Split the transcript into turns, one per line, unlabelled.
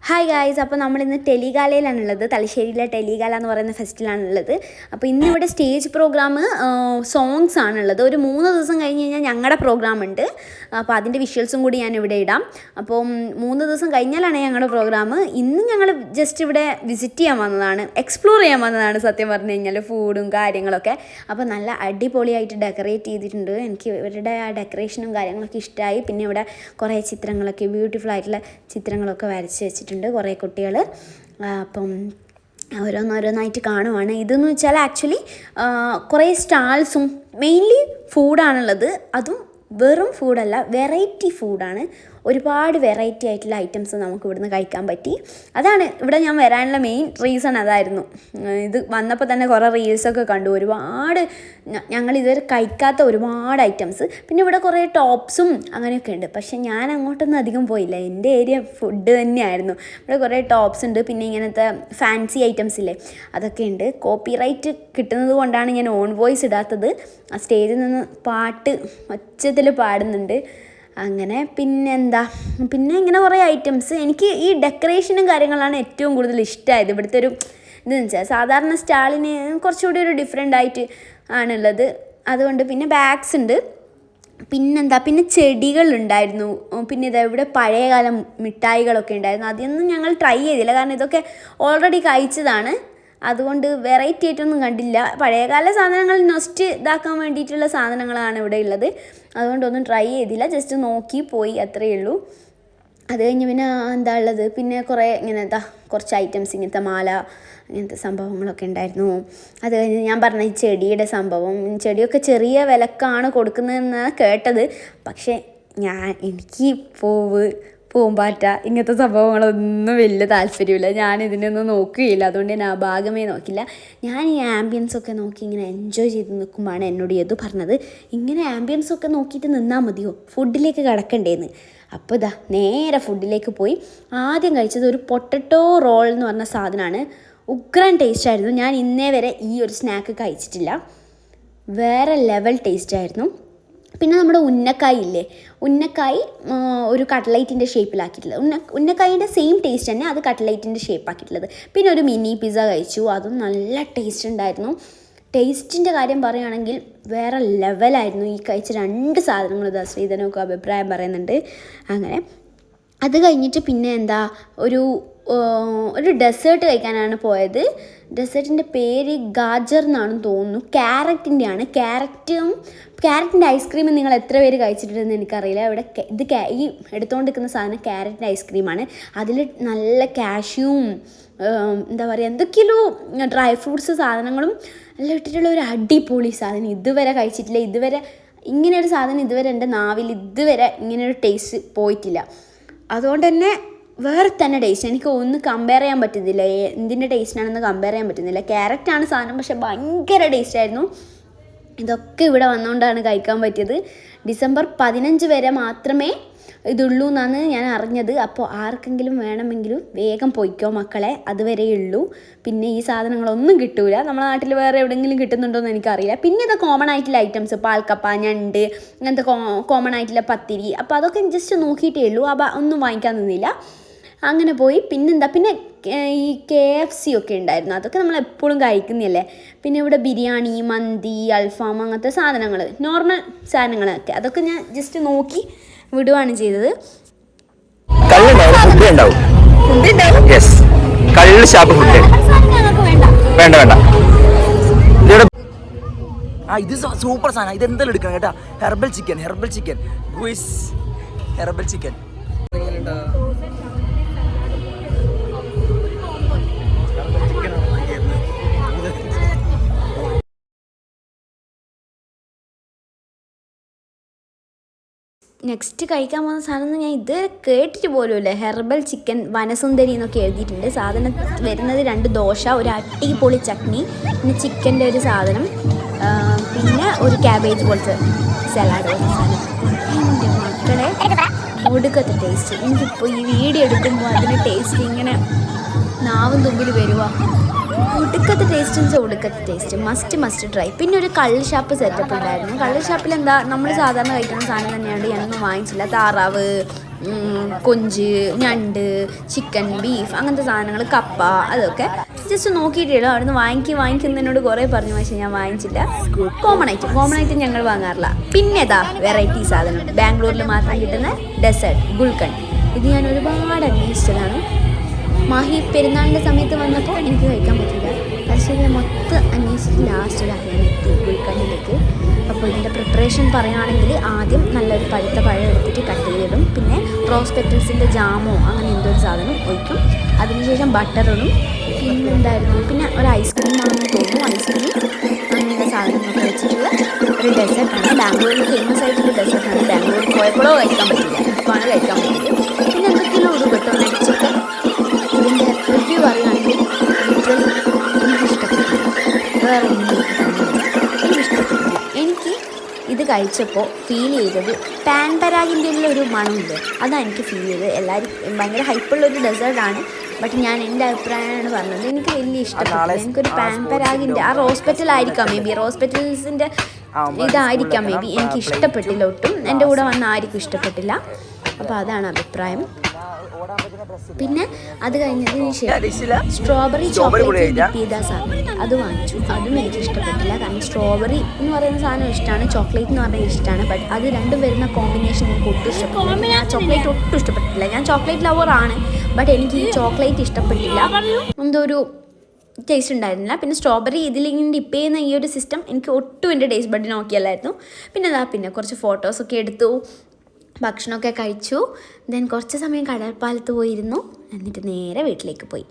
Hi guys, അപ്പോൾ നമ്മളിന്ന് ടെലിഗാലയിലാണുള്ളത്. തലശ്ശേരിയിലെ ടെലിഗാല എന്ന് പറയുന്ന ഫെസ്റ്റിലാണുള്ളത്. അപ്പോൾ ഇന്നിവിടെ സ്റ്റേജ് പ്രോഗ്രാം സോങ്സ് ആണുള്ളത്. ഒരു 3 ദിവസം കഴിഞ്ഞ് കഴിഞ്ഞാൽ ഞങ്ങളുടെ പ്രോഗ്രാം ഉണ്ട്. അപ്പോൾ അതിൻ്റെ വിഷ്വൽസും കൂടി ഞാൻ ഇവിടെ ഇടാം. അപ്പോൾ 3 ദിവസം കഴിഞ്ഞാലാണ് ഞങ്ങളുടെ പ്രോഗ്രാം. ഇന്ന് ഞങ്ങൾ ജസ്റ്റ് ഇവിടെ വിസിറ്റ് ചെയ്യാൻ വന്നതാണ്, എക്സ്പ്ലോർ ചെയ്യാൻ വന്നതാണ് സത്യം പറഞ്ഞു കഴിഞ്ഞാൽ, ഫുഡും കാര്യങ്ങളൊക്കെ. അപ്പോൾ നല്ല അടിപൊളിയായിട്ട് ഡെക്കറേറ്റ് ചെയ്തിട്ടുണ്ട്. എനിക്ക് ഇവരുടെ ആ ഡെക്കറേഷനും കാര്യങ്ങളൊക്കെ ഇഷ്ടമായി. പിന്നെ ഇവിടെ കുറേ ചിത്രങ്ങളൊക്കെ, ബ്യൂട്ടിഫുൾ ആയിട്ടുള്ള ചിത്രങ്ങളൊക്കെ വരച്ച് വെച്ചിട്ടുണ്ട് കുറേ കുട്ടികൾ. അപ്പം ഓരോന്നോരോന്നായിട്ട് കാണുവാണ്. ഇതെന്ന് വെച്ചാൽ ആക്ച്വലി കുറേ സ്റ്റാൾസും മെയിൻലി ഫുഡാണുള്ളത്. അതും വെറും ഫുഡല്ല, വെറൈറ്റി ഫുഡാണ്. ഒരുപാട് വെറൈറ്റി ആയിട്ടുള്ള ഐറ്റംസ് നമുക്ക് ഇവിടുന്ന് കഴിക്കാൻ പറ്റി. അതാണ് ഇവിടെ ഞാൻ വരാനുള്ള മെയിൻ റീസൺ അതായിരുന്നു. ഇത് വന്നപ്പോൾ തന്നെ കുറേ റീൽസൊക്കെ കണ്ടു. ഒരുപാട് ഞങ്ങളിതുവരെ കഴിക്കാത്ത ഒരുപാട് ഐറ്റംസ്. പിന്നെ ഇവിടെ കുറേ ടോപ്സും അങ്ങനെയൊക്കെ ഉണ്ട്. പക്ഷേ ഞാൻ അങ്ങോട്ടൊന്നും അധികം പോയില്ല. എൻ്റെ ഏരിയ ഫുഡ് തന്നെയായിരുന്നു. ഇവിടെ കുറേ ടോപ്സ് ഉണ്ട്. പിന്നെ ഇങ്ങനത്തെ ഫാൻസി ഐറ്റംസ് ഇല്ലേ, അതൊക്കെ ഉണ്ട്. കോപ്പിറൈറ്റ് കിട്ടുന്നത് കൊണ്ടാണ് ഞാൻ ഓൺ വോയിസ് ഇടാത്തത്. ആ സ്റ്റേജിൽ നിന്ന് പാട്ട് ഒച്ചത്തിൽ പാടുന്നുണ്ട്. അങ്ങനെ പിന്നെ ഇങ്ങനെ കുറേ ഐറ്റംസ്. എനിക്ക് ഈ ഡെക്കറേഷനും കാര്യങ്ങളാണ് ഏറ്റവും കൂടുതൽ ഇഷ്ടമായത്. ഇവിടുത്തെ ഒരു ഇതെന്ന് വെച്ചാൽ സാധാരണ സ്റ്റാളിന് കുറച്ചുകൂടി ഒരു ഡിഫറെൻ്റ് ആയിട്ട് ആണുള്ളത്. അതുകൊണ്ട് പിന്നെ ബാഗ്സ് ഉണ്ട്. പിന്നെ ചെടികളുണ്ടായിരുന്നു. പിന്നെ ഇവിടെ പഴയകാല മിഠായികളൊക്കെ ഉണ്ടായിരുന്നു. അതൊന്നും ഞങ്ങൾ ട്രൈ ചെയ്തില്ല, കാരണം ഇതൊക്കെ ഓൾറെഡി കഴിച്ചതാണ്. അതുകൊണ്ട് വെറൈറ്റി ആയിട്ടൊന്നും കണ്ടില്ല. പഴയകാല സാധനങ്ങൾ നൊസ്റ്റ് ഇതാക്കാൻ വേണ്ടിയിട്ടുള്ള സാധനങ്ങളാണ് ഇവിടെ ഉള്ളത്. അതുകൊണ്ടൊന്നും ട്രൈ ചെയ്തില്ല, ജസ്റ്റ് നോക്കി പോയി, അത്രയേ ഉള്ളൂ. അത് കഴിഞ്ഞ് പിന്നെ എന്താ ഉള്ളത്, പിന്നെ കുറേ കുറച്ച് ഐറ്റംസ്, ഇങ്ങനത്തെ മാല, ഇങ്ങനത്തെ സംഭവങ്ങളൊക്കെ ഉണ്ടായിരുന്നു. അത് കഴിഞ്ഞ് ഞാൻ പറഞ്ഞ ഈ ചെടിയുടെ സംഭവം, ചെടിയൊക്കെ ചെറിയ വിലക്കാണ് കൊടുക്കുന്നതെന്നാണ് കേട്ടത്. പക്ഷേ എനിക്ക് പൂമ്പാറ്റ ഇങ്ങനത്തെ സംഭവങ്ങളൊന്നും വലിയ താല്പര്യമില്ല. ഞാനിതിനൊന്നും നോക്കുകയില്ല. അതുകൊണ്ട് ഞാൻ ആ ഭാഗമേ നോക്കില്ല. ഞാൻ ഈ ആംബിയൻസൊക്കെ നോക്കി ഇങ്ങനെ എൻജോയ് ചെയ്ത് നിൽക്കുമ്പോഴാണ് എന്നോട് യദു പറഞ്ഞത്, ഇങ്ങനെ ആംബിയൻസൊക്കെ നോക്കിയിട്ട് നിന്നാൽ മതിയോ, ഫുഡിലേക്ക് കടക്കണ്ടേന്ന്. അപ്പോൾ നേരെ ഫുഡിലേക്ക് പോയി. ആദ്യം കഴിച്ചത് ഒരു പൊട്ടറ്റോ റോൾ എന്ന് പറഞ്ഞ സാധനമാണ്. ഉഗ്രൻ ടേസ്റ്റ് ആയിരുന്നു. ഞാൻ ഇന്നേ വരെ ഈ ഒരു സ്നാക്ക് കഴിച്ചിട്ടില്ല. വേറെ ലെവൽ ടേസ്റ്റ് ആയിരുന്നു. പിന്നെ നമ്മുടെ ഉന്നക്കായി ഇല്ലേ, ഉന്നക്കായി ഒരു കട്ട്ലൈറ്റിൻ്റെ ഷേപ്പിലാക്കിയിട്ടുള്ളത്. ഉന്നക്കായിൻ്റെ സെയിം ടേസ്റ്റ് തന്നെ, അത് കട്ട്ലൈറ്റിൻ്റെ ഷേപ്പാക്കിയിട്ടുള്ളത്. പിന്നെ ഒരു മിനി പിസ്സ കഴിച്ചു. അതും നല്ല ടേസ്റ്റ് ഉണ്ടായിരുന്നു. ടേസ്റ്റിൻ്റെ കാര്യം പറയുകയാണെങ്കിൽ വേറെ ലെവലായിരുന്നു ഈ കഴിച്ച 2 സാധനങ്ങൾ. ശ്രീധനൊക്കെ അഭിപ്രായം പറയുന്നുണ്ട്. അങ്ങനെ അത് കഴിഞ്ഞിട്ട് പിന്നെ ഒരു ഡെസേർട്ട് കഴിക്കാനാണ് പോയത്. ഡെസേർട്ടിൻ്റെ പേര് ഗാജർ എന്നാണെന്ന് തോന്നുന്നു. ക്യാരറ്റിൻ്റെയാണ്. ക്യാരറ്റിൻ്റെ ഐസ്ക്രീം നിങ്ങൾ എത്ര പേര് കഴിച്ചിട്ടുണ്ടെന്ന് എനിക്കറിയില്ല. ഇവിടെ ഈ എടുത്തുകൊണ്ട് നിൽക്കുന്ന സാധനം ക്യാരറ്റിൻ്റെ ഐസ്ക്രീമാണ്. അതിൽ നല്ല കാഷ്യൂവും എന്തൊക്കെയോ ഡ്രൈ ഫ്രൂട്ട്സ് സാധനങ്ങളും എല്ലാം ഇട്ടിട്ടുള്ള ഒരു അടിപൊളി സാധനം. ഇതുവരെ കഴിച്ചിട്ടില്ല. ഇങ്ങനെയൊരു സാധനം ഇതുവരെ എൻ്റെ നാവിൽ ഇങ്ങനെയൊരു ടേസ്റ്റ് പോയിട്ടില്ല. അതുകൊണ്ട് തന്നെ വേറെ തന്നെ ടേസ്റ്റ്. എനിക്ക് ഒന്നും കമ്പയർ ചെയ്യാൻ പറ്റുന്നില്ല, എന്തിൻ്റെ ടേസ്റ്റിനാണെന്ന് കമ്പയർ ചെയ്യാൻ പറ്റുന്നില്ല. ക്യാരറ്റാണ് സാധനം, പക്ഷെ ഭയങ്കര ടേസ്റ്റായിരുന്നു. ഇതൊക്കെ ഇവിടെ വന്നുകൊണ്ടാണ് കഴിക്കാൻ പറ്റിയത്. ഡിസംബർ 15 വരെ മാത്രമേ ഇതുള്ളൂ എന്നാണ് ഞാൻ അറിഞ്ഞത്. അപ്പോൾ ആർക്കെങ്കിലും വേണമെങ്കിലും വേഗം പോയിക്കോ മക്കളെ, അതുവരെ ഉള്ളൂ. പിന്നെ ഈ സാധനങ്ങളൊന്നും കിട്ടൂല. നമ്മുടെ നാട്ടിൽ വേറെ എവിടെയെങ്കിലും കിട്ടുന്നുണ്ടോ എന്ന് എനിക്കറിയില്ല. പിന്നെ ഇത് കോമൺ ആയിട്ടുള്ള ഐറ്റംസ്, പാൽക്കപ്പ, ഞണ്ട്, ഇങ്ങനത്തെ കോമൺ ആയിട്ടുള്ള പത്തിരി. അപ്പോൾ അതൊക്കെ ജസ്റ്റ് നോക്കിയിട്ടേ ഉള്ളൂ. ഒന്നും വാങ്ങിക്കാൻ നിന്നില്ല. അങ്ങനെ പോയി. പിന്നെ ഈ KFC ഒക്കെ ഉണ്ടായിരുന്നു. അതൊക്കെ നമ്മൾ എപ്പോഴും കഴിക്കുന്നതല്ലേ. പിന്നെ ഇവിടെ ബിരിയാണി, മന്തി, അൽഫാം, അങ്ങനത്തെ സാധനങ്ങൾ, നോർമൽ സാധനങ്ങളൊക്കെ, അതൊക്കെ ഞാൻ ജസ്റ്റ് നോക്കി വിടുകയാണ് ചെയ്തത്.
ഇത് സൂപ്പർ സാധനം. ഇത് എന്തായാലും എടുക്കണം കേട്ടാ. ഹെർബൽ ചിക്കൻ
നെക്സ്റ്റ് കഴിക്കാൻ പോകുന്ന സാധനം ഞാൻ ഇതുവരെ കേട്ടിട്ട് പോലുമില്ല. ഹെർബൽ ചിക്കൻ വനസുന്ദരി എന്നൊക്കെ എഴുതിയിട്ടുണ്ട്. സാധനം വരുന്നത് 2 ദോശ, ഒരു അടിപൊളി ചട്നി, പിന്നെ ചിക്കൻ്റെ ഒരു സാധനം, പിന്നെ ഒരു ക്യാബേജ് പോലത്തെ സലാഡ് പോലത്തെ സാധനം. എൻ്റെ മക്കളെ, ഒടുക്കത്തെ ടേസ്റ്റ്. എനിക്കിപ്പോൾ ഈ വീഡിയോ എടുക്കുമ്പോൾ അതിൻ്റെ ടേസ്റ്റ് ഇങ്ങനെ നാവും തുമ്പിൽ വരുക. ഒടുക്കത്തെ ടേസ്റ്റ് മസ്റ്റ് ട്രൈ. പിന്നെ ഒരു കള്ള് ഷാപ്പ് സെറ്റപ്പ് ഉണ്ടായിരുന്നു. കള്ള് ഷാപ്പിൽ നമ്മൾ സാധാരണ കഴിക്കുന്ന സാധനം തന്നെയാണ്. ഞാനൊന്നും വാങ്ങിച്ചില്ല. താറാവ്, കൊഞ്ച്, ഞണ്ട്, ചിക്കൻ, ബീഫ് അങ്ങനത്തെ സാധനങ്ങൾ, കപ്പ, അതൊക്കെ ജസ്റ്റ് നോക്കിയിട്ടില്ല. അവിടുന്ന് വാങ്ങിക്കുന്നതിനോട് കുറേ പറഞ്ഞു, പക്ഷേ ഞാൻ വാങ്ങിച്ചില്ല. കോമൺ ഐറ്റം ഞങ്ങൾ വാങ്ങാറില്ല. പിന്നെ വെറൈറ്റി സാധനം ബാംഗ്ലൂരിൽ മാത്രം കിട്ടുന്ന ഡെസേർട്ട് ഗുൽക്കണ്ട്. ഇത് ഞാൻ ഒരുപാട് അന്വേഷിച്ചതാണ്. മാഹി പെരുന്നാളിൻ്റെ സമയത്ത് വന്നപ്പോൾ എനിക്ക് കഴിക്കാൻ പറ്റില്ല. പക്ഷേ ഞാൻ മൊത്തം അന്വേഷിച്ചിട്ട് ലാസ്റ്റ് ഞാൻ എത്തി ഗുൽക്കണ്ടിലേക്ക്. അപ്പോൾ ഇതിൻ്റെ പ്രിപ്പറേഷൻ പറയുകയാണെങ്കിൽ ആദ്യം നല്ലൊരു പഴുത്ത പഴം എടുത്തിട്ട് കട്ട് ചെയ്തിടും. പിന്നെ റോസ് പെറ്റൽസിൻ്റെ ജാമോ അങ്ങനെ എന്തോ ഒരു സാധനം ഒഴിക്കും. അതിനുശേഷം ബട്ടർ ഇടും. പിന്നെ ഒരു ഐസ്ക്രീം ആണെന്ന് തോന്നുന്നു. ഐസ്ക്രീം അങ്ങനെയുള്ള സാധനങ്ങളൊക്കെ വെച്ചിട്ടുള്ള ഒരു ഡെസേർട്ടാണ്. ബാംഗ്ലൂരിൽ ഫേമസ് ആയിട്ടുള്ള ഡെസേർട്ടാണ്. ബാംഗ്ലൂരിൽ പോയപ്പോഴോ കഴിക്കാൻ പറ്റില്ല, ഇപ്പോഴാണ് കഴിക്കാൻ പറ്റിയത്. പിന്നെ എന്തൊക്കെയോ ഇടും കേട്ടോ, നട്ട്സൊക്കെ. ഇതിൻ്റെ റിവ്യൂ പറയുകയാണെങ്കിൽ ലിറ്ററലി എനിക്കിഷ്ടപ്പെട്ടില്ല. വേറെ എനിക്കിഷ്ടപ്പെട്ടില്ല. എനിക്ക് ഇത് കഴിച്ചപ്പോൾ ഫീൽ ചെയ്തത് പാൻ പരാഗിൻ്റെ ഒരു മണമില്ലേ, അതാണ് എനിക്ക് ഫീൽ ചെയ്തത്. എല്ലാവരും ഭയങ്കര ഹൈപ്പുള്ളൊരു ഡെസേർട്ടാണ്. ബട്ട് ഞാൻ എൻ്റെ അഭിപ്രായമാണ് പറഞ്ഞത്. എനിക്ക് വലിയ ഇഷ്ടപ്പെട്ടില്ല. എനിക്കൊരു പാൻ പരാഗിൻ്റെ ആ റോസ് പെറ്റലായിരിക്കാം മേ ബി, റോസ് പെറ്റൽസിൻ്റെ ഇതായിരിക്കാം മേ ബി. എനിക്ക് ഇഷ്ടപ്പെട്ടില്ല ഒട്ടും. എൻ്റെ കൂടെ വന്ന ആർക്കും ഇഷ്ടപ്പെട്ടില്ല. അപ്പോൾ അതാണ് അഭിപ്രായം. പിന്നെ അത് കഴിഞ്ഞതിന് ശേഷം സ്ട്രോബെറി ചോക്ലേറ്റ് ഡിപ്പ് ചെയ്ത സാധനം അത് വാങ്ങിച്ചു. അതും എനിക്ക് ഇഷ്ടപ്പെട്ടില്ല. കാരണം സ്ട്രോബെറി എന്ന് പറയുന്ന സാധനം ഇഷ്ടമാണ്, ചോക്ലേറ്റ് എന്ന് പറഞ്ഞാൽ ഇഷ്ടമാണ്. ബട്ട് അത് രണ്ടും വരുന്ന കോമ്പിനേഷൻ എനിക്ക് ഒട്ടും ഇഷ്ടപ്പെട്ടില്ല. ഞാൻ ചോക്ലേറ്റ് ഒട്ടും ഇഷ്ടപ്പെട്ടില്ല. ഞാൻ ചോക്ലേറ്റ് ലവറാണ്, ബട്ട് എനിക്ക് ഈ ചോക്ലേറ്റ് ഇഷ്ടപ്പെട്ടില്ല. എന്തോ ഒരു ടേസ്റ്റ് ഉണ്ടായിരുന്നില്ല. പിന്നെ സ്ട്രോബെറി ഇതിലിങ്ങനെ ഡിപ്പ് ചെയ്യുന്ന ഈ ഒരു സിസ്റ്റം എനിക്ക് ഒട്ടും എൻ്റെ ടേസ്റ്റ് ബഡിന് നോക്കിയല്ലായിരുന്നു. പിന്നെ കുറച്ച് ഫോട്ടോസൊക്കെ എടുത്തു, ഭക്ഷണമൊക്കെ കഴിച്ചു. ദെൻ കുറച്ച് സമയം കടൽപ്പാലത്ത് പോയിരുന്നു. എന്നിട്ട് നേരെ വീട്ടിലേക്ക് പോയി.